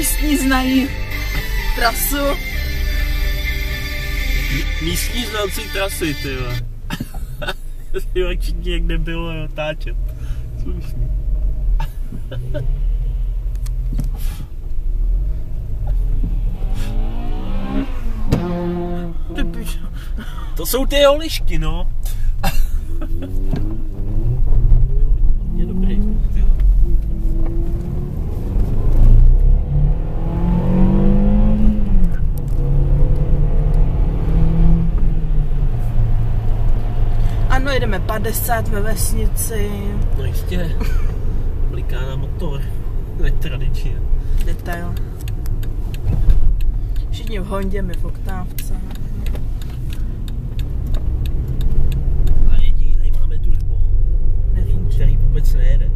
místní znají trasu. Místní znalci trasy, tyhle. Jo, všichni jak nebylo natáčet. Slušný. To jsou ty holišky, no. Je dobrý. Ano, jedeme 50 ve vesnici. No jistě. Bliká na motor. Netradičně. Detail. Všichni v Hondě, my v Oktávce. A jediný tady máme turbo. Nevím, Který vůbec nejede.